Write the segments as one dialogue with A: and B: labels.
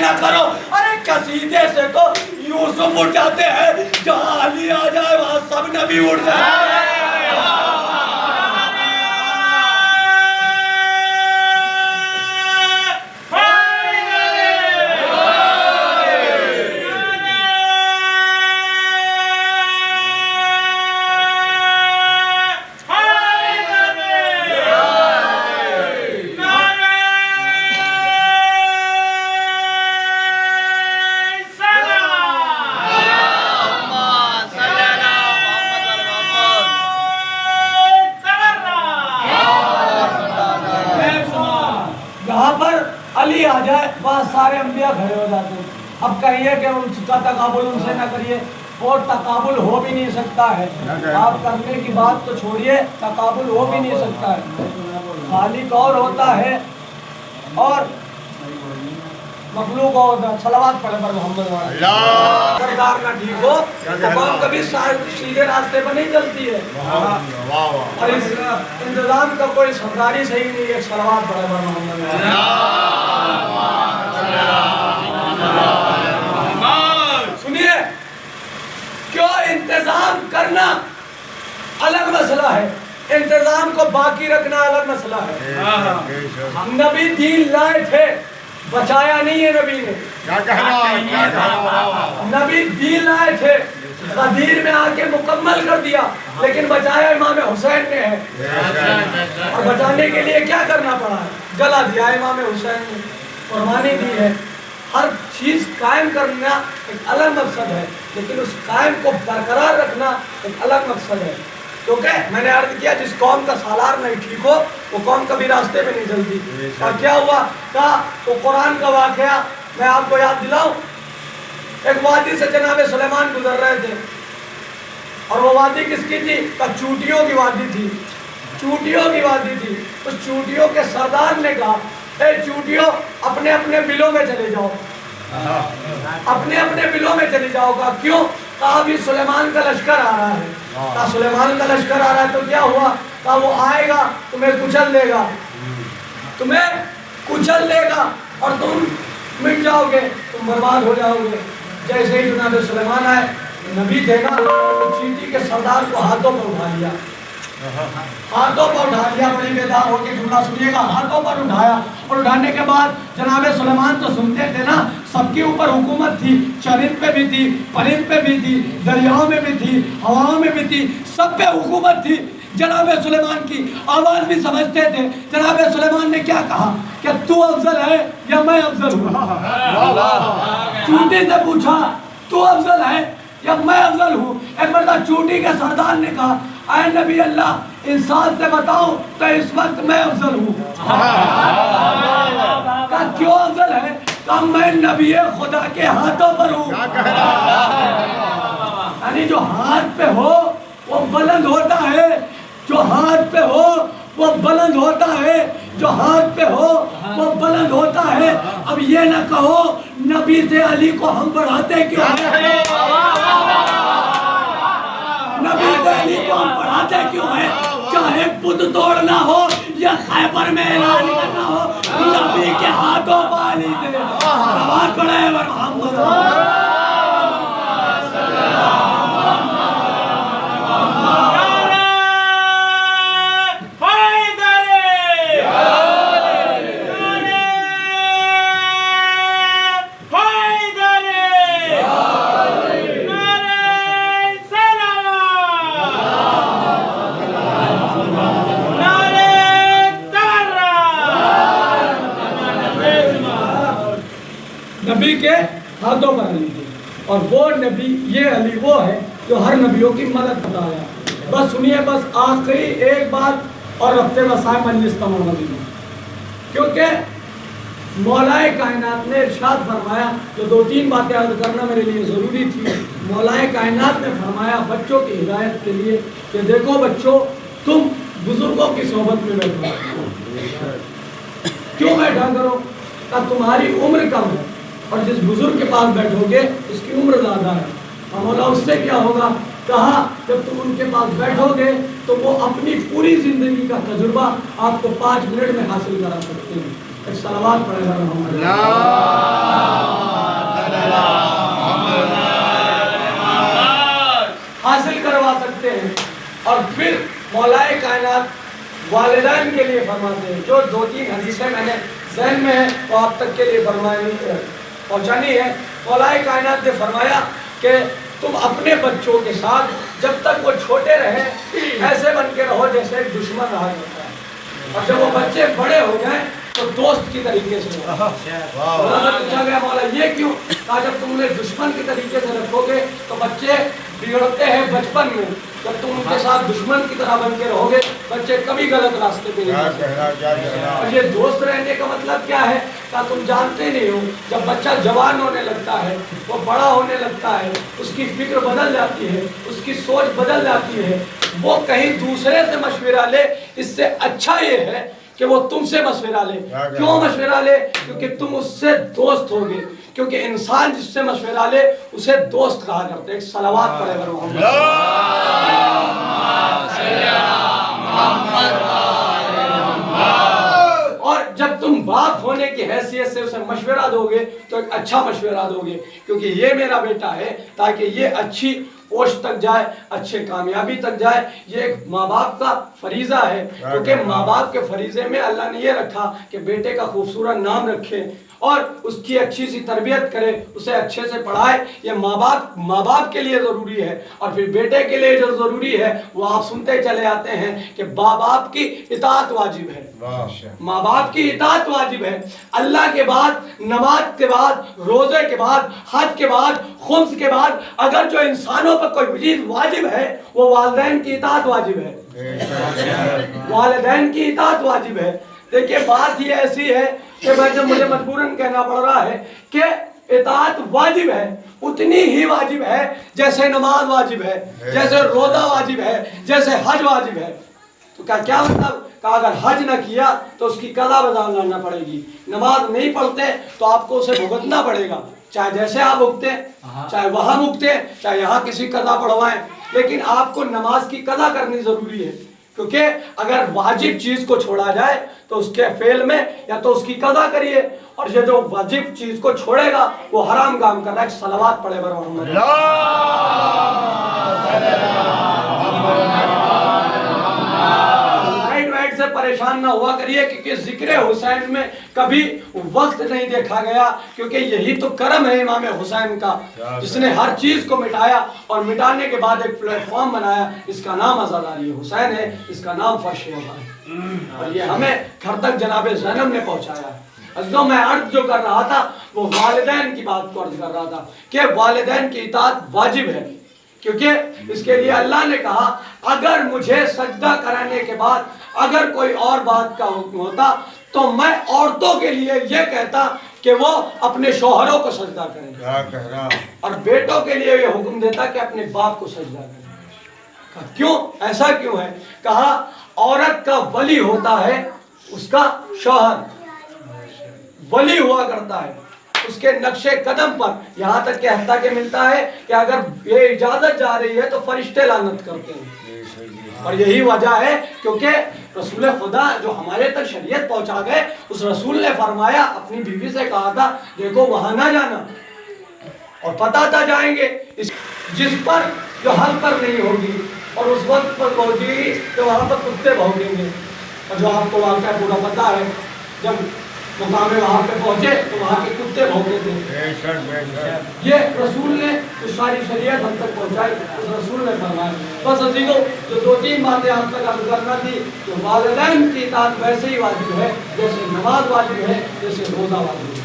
A: نہ کرو. ارے قصیدے سے تو یوسف اٹھ جاتے ہیں, جہاں علی آ جائے وہاں سب نبی اٹھ جائے. علی آ جائے وہاں سارے انبیاء کھڑے ہو جاتے ہیں. اب کہیے کہ ان کا تقابل ان سے نہ کریے, اور تقابل ہو بھی نہیں سکتا ہے. آپ کرنے کی بات تو چھوڑیے, تقابل ہو بھی نہیں سکتا ہے. خالق اور ہوتا ہے اور مخلوق اور ہوتا ہے. صلوات پڑھے پر محمد کردار نہ ٹھیک ہو تو قوم کبھی سیدھے راستے پر نہیں چلتی ہے. اور اس انتظام کا کوئی سرداری صحیح نہیں ہے. صلوات پڑھے پر محمد. سنیے, کیوں انتظام کرنا الگ مسئلہ ہے, انتظام کو باقی رکھنا الگ مسئلہ ہے. نبی دین لائے تھے, بچایا نہیں ہے نبی نے. نبی دین لائے تھے, غدیر میں آ کے مکمل کر دیا, لیکن بچایا امام حسین نے ہے. اور بچانے کے لیے کیا کرنا پڑا ہے؟ جلا دیا امام حسین نے, قربانی دی ہے. ہر چیز قائم کرنا ایک الگ مقصد ہے, لیکن اس قائم کو برقرار رکھنا ایک الگ مقصد ہے. کیونکہ میں نے عرض کیا, جس قوم کا سالار نہیں ٹھیک ہو وہ قوم کبھی راستے میں نہیں چلتی. اور کیا ہوا کہا تو قرآن کا واقعہ میں آپ کو یاد دلاؤں. ایک وادی سے جناب سلیمان گزر رہے تھے, اور وہ وادی کس کی تھی؟ چوٹیوں کی وادی تھی. چوٹیوں کی وادی تھی. اس چوٹیوں کے سردار نے کہا, اے چوٹیوں اپنے اپنے بلوں میں چلے جاؤ, اپنے اپنے بلوں میں چلے جاؤ. گا کیوں؟ کہا ابھی سلیمان کا لشکر آ رہا ہے. کہا سلیمان کا لشکر آ رہا ہے تو کیا ہوا؟ کہا وہ آئے گا, تمہیں کچل دے گا, تمہیں کچل دے گا, اور تم مٹ جاؤ گے, تم برباد ہو جاؤ گے. جیسے ہی جناب سلیمان آئے, نبی تھے نا, چیٹی کے سردار کو ہاتھوں پر اٹھا لیا. ہاتھوں پر اٹھا لیا, بڑی بیدار ہو کے جملہ سنیے گا. ہاتھوں پر اٹھایا, اور اٹھانے کے بعد جناب سلیمان تو سنتے تھے نا, سب کے اوپر حکومت تھی. چرند پہ بھی تھی, پرند پہ بھی تھی, دریاؤں میں بھی تھی, ہواؤں میں بھی تھی, سب پہ حکومت تھی. جناب سلیمان کی آواز بھی سمجھتے تھے. جناب سلیمان نے کیا کہا کہ تو افضل ہے یا میں افضل ہوں؟ چوٹی سے پوچھا تو افضل ہے یا میں افضل ہوں؟ ایک مرتبہ چوٹی کے سردار نے کہا, اے نبی اللہ انسان سے بتاؤ تو اس وقت میں افضل ہوں. کہا کیوں افضل ہے؟ کہا میں نبی خدا کے ہاتھوں پر ہوں. یعنی جو ہاتھ پہ ہو وہ بلند ہوتا ہے, جو ہاتھ پہ ہو وہ بلند ہوتا ہے, جو ہاتھ پہ ہو وہ بلند ہوتا ہے. اب یہ نہ کہو نبی سے علی کو ہم بڑھاتے کیوں ہیں, نبی سے علی کو ہم بڑھاتے کیوں ہیں؟ چاہے بت توڑنا ہو یا خیبر میں اعلان کرنا ہو, نبی کے ہاتھوں پہ علی تھے. آواز پڑھے محمد. نبی کے ہاتھوں پر علی تھے, اور وہ نبی, یہ علی وہ ہے جو ہر نبیوں کی مدد کرتا ہے. بس سنیے, بس آخری ایک بات اور رفتے وسائے مجلس تمام ہوگی, کیونکہ مولائے کائنات نے ارشاد فرمایا, جو 2-3 باتیں عرض کرنا میرے لیے ضروری تھی. مولائے کائنات نے فرمایا بچوں کی ہدایت کے لیے کہ دیکھو بچوں, تم بزرگوں کی صحبت میں بیٹھو. کیوں بیٹھا کرو؟ کہ تمہاری عمر کم ہے, اور جس بزرگ کے پاس بیٹھو گے اس کی عمر زیادہ ہے. اور مولا اس سے کیا ہوگا؟ کہا جب تم ان کے پاس بیٹھو گے تو وہ اپنی پوری زندگی کا تجربہ آپ کو 5 منٹ میں حاصل کرا سکتے ہیں. ایک صلوات پڑھے گا. والدین کے لیے فرماتے ہیں. جو 2-3 حدیثیں میں نے ذہن میں ہیں وہ آپ تک کے لیے پہنچانی ہے. مولا کائنات نے فرمایا کہ تم اپنے بچوں کے ساتھ جب تک وہ چھوٹے رہیں ایسے بن کے رہو جیسے ایک دشمن رہا کرتا ہے، اور جب وہ بچے بڑے ہو جائیں تو دوست کی طریقے سے رہو. پوچھا گیا مولا یہ کیوں؟ کہا جب تم انہیں دشمن کے طریقے سے رکھو گے تو بچے بگڑتے ہیں بچپن میں. جب تم ان کے ساتھ دشمن کی طرح بن کے رہو گے بچے کبھی غلط راستے پہ نہیں جاتے. اور یہ دوست رہنے کا مطلب کیا ہے؟ کہا تم جانتے نہیں ہو جب بچہ جوان ہونے لگتا ہے، وہ بڑا ہونے لگتا ہے، اس کی فکر بدل جاتی ہے، اس کی سوچ بدل جاتی ہے، وہ کہیں دوسرے سے مشورہ لے. اس سے اچھا یہ ہے کہ وہ تم سے مشورہ لے. کیوں مشورہ لے؟ کیونکہ تم اس سے دوست ہوگے. کیونکہ انسان جس سے مشورہ لے اسے دوست کہا کرتے. ایک صلوات پڑھے بر محمد. اور جب تم باپ ہونے کی حیثیت سے اسے مشورہ دو گے تو ایک اچھا مشورہ دو گے، کیونکہ یہ میرا بیٹا ہے تاکہ یہ اچھی پوسٹ تک جائے، اچھے کامیابی تک جائے. یہ ایک ماں باپ کا فریضہ ہے، کیونکہ ماں باپ کے فریضے میں اللہ نے یہ رکھا کہ بیٹے کا خوبصورت نام رکھے اور اس کی اچھی سی تربیت کرے، اسے اچھے سے پڑھائے. یہ ماں باپ کے لیے ضروری ہے. اور پھر بیٹے کے لیے جو ضروری ہے وہ آپ سنتے چلے آتے ہیں کہ ماں باپ کی اطاعت واجب ہے. ماں باپ کی اطاعت واجب ہے. اللہ کے بعد، نماز کے بعد، روزے کے بعد، حج کے بعد، خمس کے بعد اگر جو انسانوں پر کوئی چیز واجب ہے وہ والدین کی اطاعت واجب ہے. والدین کی اطاعت واجب ہے. دیکھیے بات ہی ایسی ہے کہ مجھے مجبوراً کہنا پڑ رہا ہے کہ اطاعت واجب ہے، اتنی ہی واجب ہے جیسے نماز واجب ہے، جیسے روزہ واجب ہے، جیسے حج واجب ہے. تو کیا مطلب؟ کہ اگر حج نہ کیا تو اس کی قضا بذا لانا پڑے گی. نماز نہیں پڑھتے تو آپ کو اسے بھگتنا پڑے گا، چاہے جیسے آپ اگتے، چاہے وہاں اگتے، چاہے یہاں کسی قضا پڑھوائیں، لیکن آپ کو نماز کی قضا کرنی ضروری ہے. کیونکہ اگر واجب چیز کو چھوڑا جائے تو اس کے فعل میں یا تو اس کی قضا کریے، اور یہ جو واجب چیز کو چھوڑے گا وہ حرام کام کر رہا ہے. صلوات پڑھے بر محمد. سے پریشان نہ ہوا کریے، کیونکہ ذکر حسین میں کبھی وقت نہیں دیکھا گیا، کیونکہ یہی تو کرم ہے امام حسین کا جس نے ہر چیز کو مٹایا اور مٹانے کے بعد ایک پلیٹ فارم بنایا. اس کا نام عزاداری حسین ہے، اس کا نام فرش ہے، اور یہ ہمیں گھر تک جناب زینب نے پہنچایا ہے. عزیزوں میں عرض جو کر رہا تھا وہ والدین کی بات کو عرض کر رہا تھا کہ والدین کی اطاعت واجب ہے. کیونکہ اس کے لیے اللہ نے کہا اگر مجھے سجدہ کرانے کے بعد اگر کوئی اور بات کا حکم ہوتا تو میں عورتوں کے لیے یہ کہتا کہ وہ اپنے شوہروں کو سجدہ کریں، اور بیٹوں کے لیے یہ حکم دیتا کہ اپنے باپ کو سجدہ کریں. کیوں؟ ایسا کیوں ہے؟ کہا عورت کا ولی ہوتا ہے اس کا شوہر، ولی ہوا کرتا ہے اس کے نقش قدم پر، یہاں تک کہ حتیٰ کہ ملتا ہے کہ اگر یہ اجازت جا رہی ہے تو فرشتے لعنت کرتے ہیں. اور یہی وجہ ہے کیونکہ رسول خدا جو ہمارے تک شریعت پہنچا گئے اس رسول نے فرمایا، اپنی بیوی سے کہا تھا دیکھو وہاں نہ جانا، اور پتہ تھا جائیں گے جس پر جو حل پر نہیں ہوگی، اور اس وقت پر پہنچے گی تو وہاں پر کتے بھونکیں گے. اور جو آپ کو واقعہ پورا پتہ ہے، جب مقام وہاں پہ پہنچے تو وہاں کے کتے بھونکے تھے. یہ رسول نے جو ساری شریعت ہم تک پہنچائی اس رسول نے فرمایا. بس عزیزوں جو 2-3 باتیں آپ تک عرض کرنا تھی کہ والدین کی اطاعت ویسے ہی واجب ہے جیسے نماز واجب ہے، جیسے روزہ واجب ہے.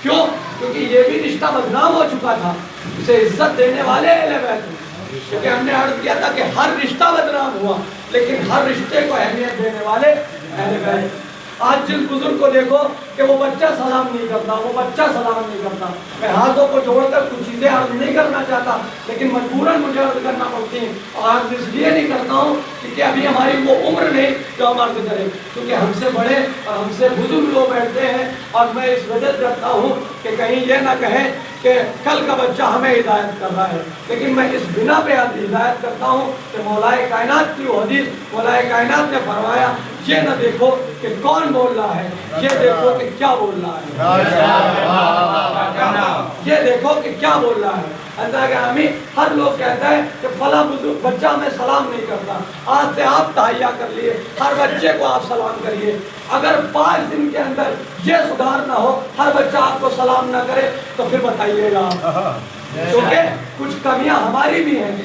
A: کیوں؟ کیونکہ یہ بھی رشتہ بدنام ہو چکا تھا. اسے عزت دینے والے اہل بیت ہیں، کیونکہ ہم نے عرض کیا تھا کہ ہر رشتہ بدنام ہوا لیکن ہر رشتے کو اہمیت دینے والے اہل بیت. آج جس بزرگ کو دیکھو کہ وہ بچہ سلام نہیں کرتا، وہ بچہ سلام نہیں کرتا. میں ہاتھوں کو جوڑ کر کچھ چیزیں عرض نہیں کرنا چاہتا لیکن مجبوراً مجھے عرض کرنا پڑتی ہیں، اور عرض اس لیے نہیں کرتا ہوں کیونکہ ابھی ہماری وہ عمر نہیں جو ہم عرض کریں، کیونکہ ہم سے بڑے اور ہم سے بزرگ لوگ بیٹھتے ہیں. اور میں اس وجہ سے کرتا ہوں کہ کہیں یہ نہ کہیں کہ کل کا بچہ ہمیں ہدایت کر رہا ہے، لیکن میں اس بنا پہ ہدایت کرتا ہوں کہ مولا کائنات کی وہ حدیث مولا کائنات نے فرمایا یہ نہ دیکھو کہ کون بول رہا ہے، یہ دیکھو کہ کیا بول رہا ہے. یہ دیکھو کہ کیا بول رہا ہے. اللہ کے حامی ہر لوگ کہتا ہے کہ فلاں بچہ میں سلام نہیں کرتا، آج سے آپ تحیہ کر لیے، ہر بچے کو آپ سلام کریے۔ اگر 5 دن کے اندر یہ سدھار نہ ہو، ہر بچہ آپ کو سلام نہ کرے، تو پھر بتائیے گا آپ، کیونکہ کچھ کمیاں ہماری بھی ہیں،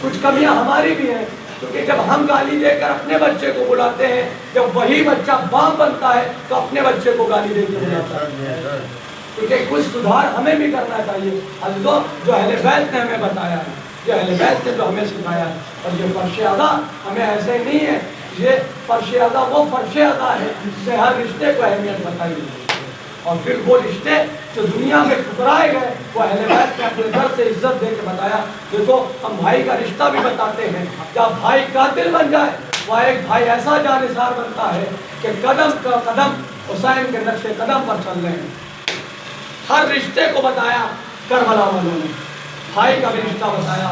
A: کچھ کمیاں ہماری بھی ہیں، کیونکہ جب ہم گالی دے کر اپنے بچے کو بلاتے ہیں، جب وہی بچہ باپ بنتا ہے تو اپنے بچے کو گالی دے کے بلاتا ہے، کیونکہ کچھ سدھار ہمیں بھی کرنا چاہیے۔ عزیزو، جو اہل بیت نے ہمیں بتایا ہے، جو اہل بیت نے جو ہمیں سکھایا ہے، اور یہ فرش ادا ہمیں ایسے نہیں ہے، یہ فرش ادا وہ فرش ادا ہے جس سے ہر رشتے کو اہمیت بتائی گئی، اور پھر وہ رشتے جو دنیا میں ٹھکرائے گئے وہ اہل بیت نے اپنے گھر سے عزت دے کے بتایا۔ دیکھو، ہم بھائی کا رشتہ بھی بتاتے ہیں، جب بھائی قاتل بن جائے وہ ایک بھائی ایسا جانثار بنتا ہے کہ قدم کا قدم حسین کے نقش قدم پر چل رہے ہیں۔ ہر رشتے کو بتایا کربلا والوں نے، بھائی کا بھی رشتہ بتایا،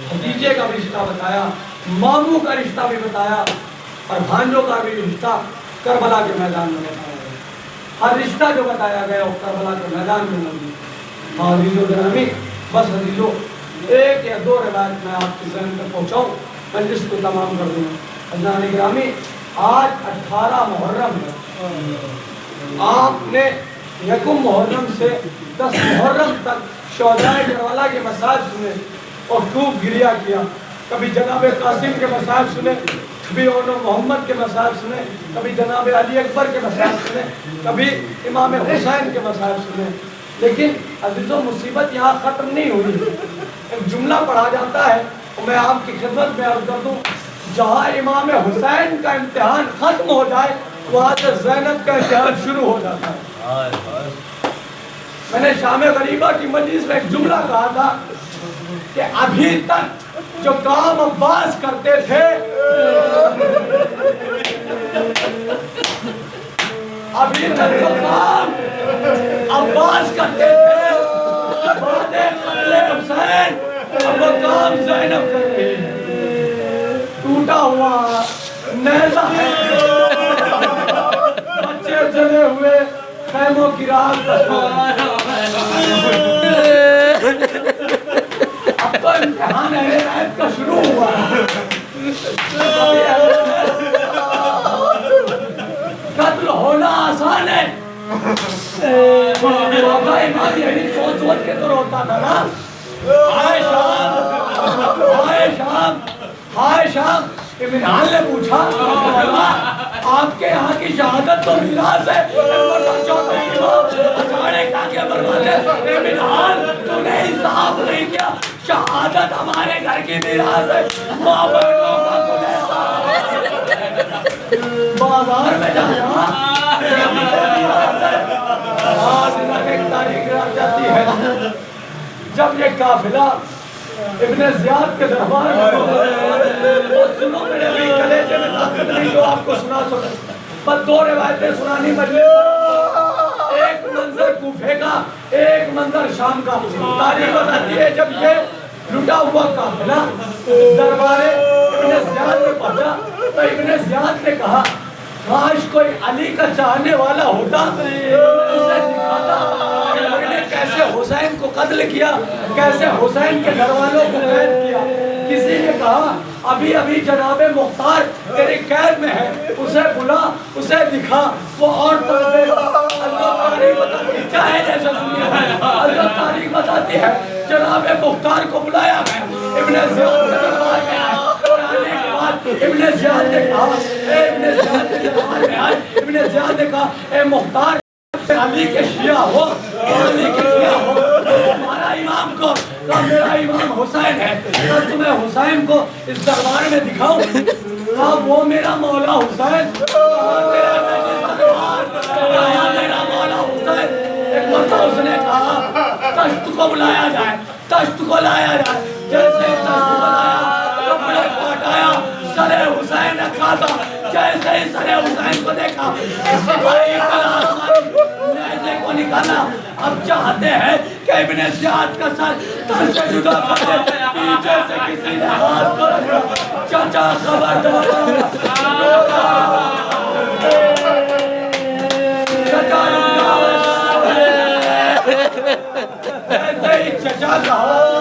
A: بھتیجے کا بھی رشتہ بتایا، ماموں کا رشتہ بھی بتایا، اور بھانجوں کا بھی رشتہ کربلا کے میدان میں بتایا گیا۔ ہر رشتہ جو بتایا گیا وہ کربلا کے میدان میں موجود۔ ہاں عزیزو گرامی، بس عزیزو ایک یا دو روایت میں آپ کے ذہن تک پہنچاؤں، مجلس کو تمام کر دوں۔ عزیزان گرامی، آج 18 محرم ہے، آپ نے یکم محرم سے 10 محرم تک شہدائے کربلا کے مسائل سنے اور خوب گریہ کیا، کبھی جناب قاسم کے مسائل سنے، کبھی اونو محمد کے مسائل سنے، کبھی جناب علی اکبر کے مسائل سنے، کبھی امام حسین کے مسائل سنے، لیکن عزیزو مصیبت یہاں ختم نہیں ہوئی۔ ایک جملہ پڑھا جاتا ہے اور میں آپ کی خدمت میں عرض کر دوں، جہاں امام حسین کا امتحان ختم ہو جائے وہاں سے زینب کا امتحان شروع ہو جاتا ہے۔ میں نے شام غریبہ کی مجلس میں ایک جملہ کہا تھا کہ ابھی تک جو کام عباس کرتے تھے، ابھی تک جو کام عباس کرتے تھے بعد قتل حسین، اب وہ کام زینب کر رہی ہے۔ ٹوٹا ہوا نیزہ ہے، بچے جلے ہوئے خیموں کی راہ اب تو امتحان اہل بیت کا شروع ہوا ہے۔ قتل ہونا آسان ہے، امام یہی سوچ سوچ کے تو روتا تھا نا، ہائے شام ہائے شام ہائے شام۔ اطمینان نے پوچھا آپ کے یہاں کی شہادت تو میراث ہے، اطمینان تو نے انصاف نہیں کیا، شہادت ہمارے گھر کی میراث ہے، ماں بہنوں کا بازار میں جانا ایک تاریخ رہ جاتی ہے جب یہ قافلہ ابن زیاد کے دربار میں سنو میرے بھی کلیجے میں طاقت نہیں جو آپ کو سنا سکے، بس 2 روایتیں سنانی مجلس، ایک منظر کوفے کا، ایک منظر شام کا۔ تاریخ بتاتی ہے جب یہ لٹا ہوا قافلہ دربار ابن زیاد میں پہنچا تو ابن زیاد نے کہا کاش کوئی علی کا چاہنے والا ہوتا، اسے دکھاتا کہ میں نے کیسے حسین کو قتل کیا، کیسے حسین کے گھر والوں کو قید کیا۔ کسی نے کہا ابھی ابھی جناب مختار تیری قید میں ہے، اسے بلا، اسے دکھا، وہ اور طرفے اللہ تاریخ بتاتی ہے، چاہے جیسا دنیا ہے، اللہ تاریخ بتاتی ہے جناب مختار کو بلایا گیا، ابن زیاد کے دربار میں آئے، ابن زیاد نے کہا ابن زیاد نے کہا اے مختار علی کے شیعہ ہو، علی کے شیعہ ہو، ہمارا امام کو میرا امام حسین ہے، اگر تمہیں حسین کو اس دربار میں دکھاؤں، کہا وہ میرا مولا حسین، کہا میرا مولا حسین۔ ایک مرتبہ اس نے کہا تشت کو بلایا جائے، تشت کو لایا جائے، جیسے تشت کو لایا کپڑے کو ہٹایا، سر حسین رکھا تھا، جیسے ہی سر حسین کو دیکھا سپاہی کلاس ماری، نیزے کو نکالا۔ اب چاہتے ہیں کہ ابن زیاد کا سر تن سے جدا کر دے، پیچھے سے کسی نے ہاتھ کو رکھا، چچا خبردار، چچا رک جاؤ، ایسے ہی چچا کہا